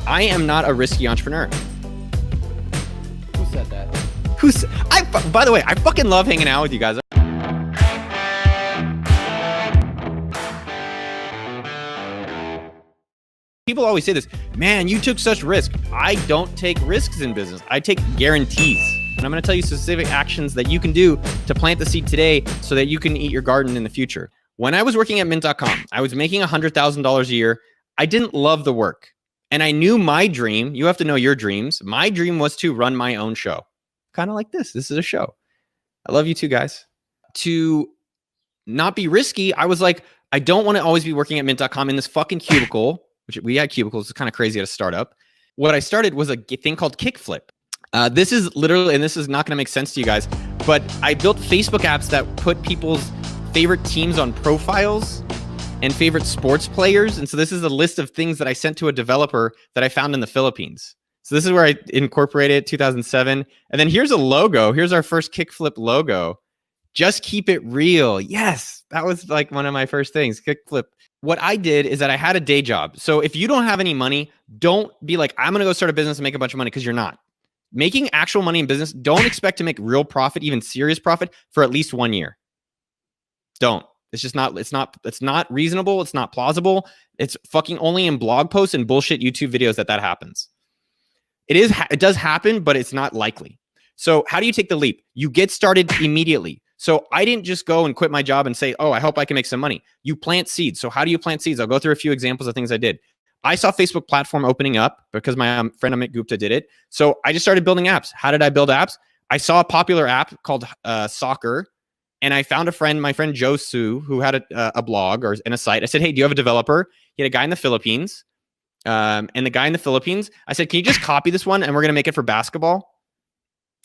I am not a risky entrepreneur. Who said that? By the way, I fucking love hanging out with you guys. People always say this, man, you took such risk. I don't take risks in business. I take guarantees. And I'm going to tell you specific actions that you can do to plant the seed today so that you can eat your garden in the future. When I was working at mint.com, I was making $100,000 a year. I didn't love the work. And I knew my dream, you have to know your dreams. My dream was to run my own show. Kind of like this. This is a show. I love you too, guys. To not be risky, I was like, I don't want to always be working at mint.com in this fucking cubicle, which we had cubicles. It's kind of crazy at a startup. What I started was a thing called Kickflip. This is literally, and this is not going to make sense to you guys, but I built Facebook apps that put people's favorite teams on profiles and favorite sports players. And so this is a list of things that I sent to a developer that I found in the Philippines. So this is where I incorporated 2007. And then here's a logo. Here's our first Kickflip logo. Just keep it real. Yes, that was like one of my first things, Kickflip. What I did is that I had a day job. So if you don't have any money, don't be like, I'm going to go start a business and make a bunch of money, because you're not. Making actual money in business, don't expect to make real profit, even serious profit, for at least 1 year. Don't. It's just not, it's not reasonable. It's not plausible. It's fucking only in blog posts and bullshit YouTube videos that happens. It does happen, but it's not likely. So how do you take the leap? You get started immediately. So I didn't just go and quit my job and say, oh, I hope I can make some money. You plant seeds. So how do you plant seeds? I'll go through a few examples of things I did. I saw Facebook platform opening up because my friend Amit Gupta did it. So I just started building apps. How did I build apps? I saw a popular app called Soccer, and I found my friend Joe Su, who had a blog and a site. I said, hey, do you have a developer? He had a guy in the Philippines. And the guy in the Philippines, I said, can you just copy this one and we're going to make it for basketball?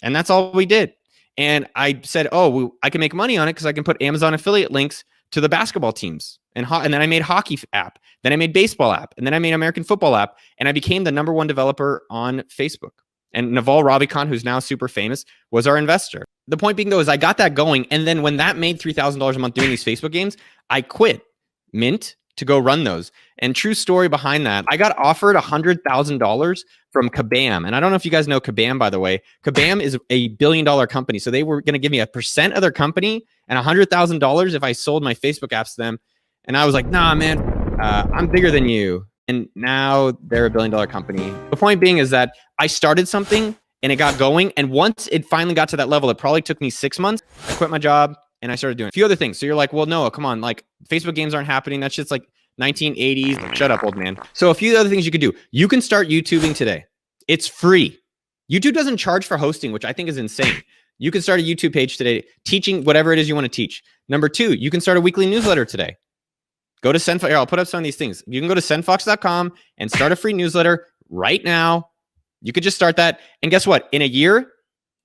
And that's all we did. And I said, oh, I can make money on it because I can put Amazon affiliate links to the basketball teams. And then I made hockey app. Then I made baseball app. And then I made American football app. And I became the #1 developer on Facebook. And Naval Ravikant, who's now super famous, was our investor. The point being, though, is I got that going. And then when that made $3,000 a month doing these Facebook games, I quit Mint to go run those. And true story behind that, I got offered $100,000 from Kagan. And I don't know if you guys know Kagan, by the way. Kagan is a $1 billion company. So they were going to give me 1% of their company and $100,000 if I sold my Facebook apps to them. And I was like, nah, man, I'm bigger than you. And now they're a $1 billion company. The point being is that I started something and it got going. And once it finally got to that level, it probably took me 6 months. I quit my job and I started doing a few other things. So you're like, well, Noah, come on. Like, Facebook games aren't happening. That shit's like 1980s. Shut up, old man. So a few other things you could do. You can start YouTubing today. It's free. YouTube doesn't charge for hosting, which I think is insane. You can start a YouTube page today, teaching whatever it is you want to teach. Number 2, you can start a weekly newsletter today. Go to Sendfox. Here, I'll put up some of these things. You can go to sendfox.com and start a free newsletter right now. You could just start that. And guess what? In a year,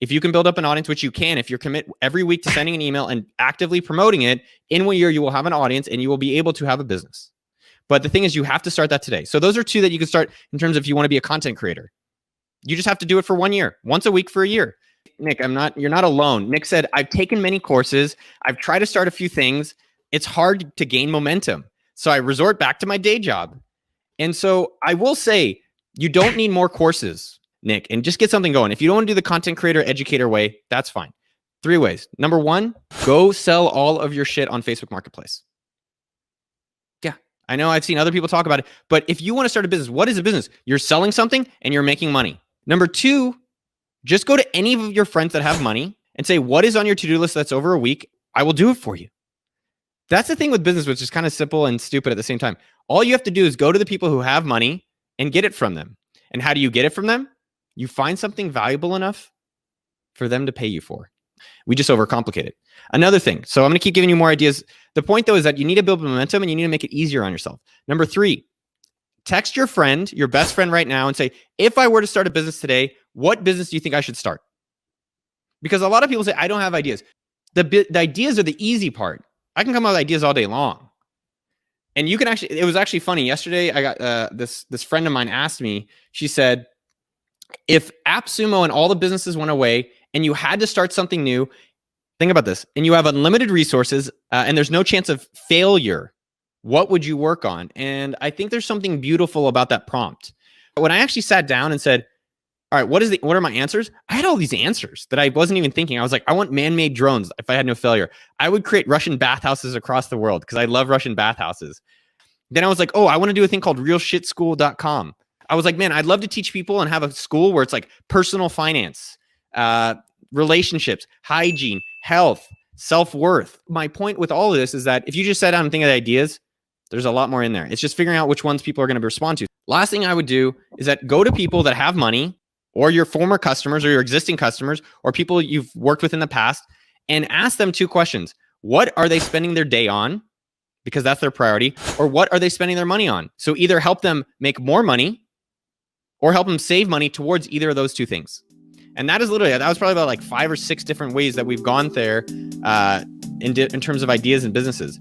if you can build up an audience, which you can, if you're commit every week to sending an email and actively promoting it, in 1 year, you will have an audience and you will be able to have a business. But the thing is, you have to start that today. So those are 2 that you can start in terms of if you want to be a content creator. You just have to do it for 1 year, once a week for a year. Nick, you're not alone. Nick said, I've taken many courses. I've tried to start a few things. It's hard to gain momentum. So I resort back to my day job. And so I will say, you don't need more courses, Nick, and just get something going. If you don't want to do the content creator educator way, that's fine. 3 ways. Number 1, go sell all of your shit on Facebook Marketplace. Yeah, I know I've seen other people talk about it, but if you want to start a business, what is a business? You're selling something and you're making money. Number 2, just go to any of your friends that have money and say, what is on your to-do list that's over a week? I will do it for you. That's the thing with business, which is kind of simple and stupid at the same time. All you have to do is go to the people who have money and get it from them. And how do you get it from them? You find something valuable enough for them to pay you for. We just overcomplicate it. Another thing. So I'm going to keep giving you more ideas. The point, though, is that you need to build momentum and you need to make it easier on yourself. Number 3, text your friend, your best friend right now, and say, if I were to start a business today, what business do you think I should start? Because a lot of people say, I don't have ideas. The ideas are the easy part. I can come up with ideas all day long. And you can actually, it was actually funny. Yesterday, I got this friend of mine asked me, she said, if AppSumo and all the businesses went away and you had to start something new, think about this, and you have unlimited resources and there's no chance of failure, what would you work on? And I think there's something beautiful about that prompt. When I actually sat down and said, all right, what are my answers? I had all these answers that I wasn't even thinking. I was like, I want man-made drones if I had no failure. I would create Russian bathhouses across the world because I love Russian bathhouses. Then I was like, oh, I want to do a thing called realshitschool.com. I was like, man, I'd love to teach people and have a school where it's like personal finance, relationships, hygiene, health, self-worth. My point with all of this is that if you just sat down and think of the ideas, there's a lot more in there. It's just figuring out which ones people are going to respond to. Last thing I would do is that go to people that have money, or your former customers or your existing customers or people you've worked with in the past, and ask them 2 questions. What are they spending their day on? Because that's their priority. Or what are they spending their money on? So either help them make more money or help them save money towards either of those 2 things. And that was probably about like 5 or 6 different ways that we've gone there in terms of ideas and businesses.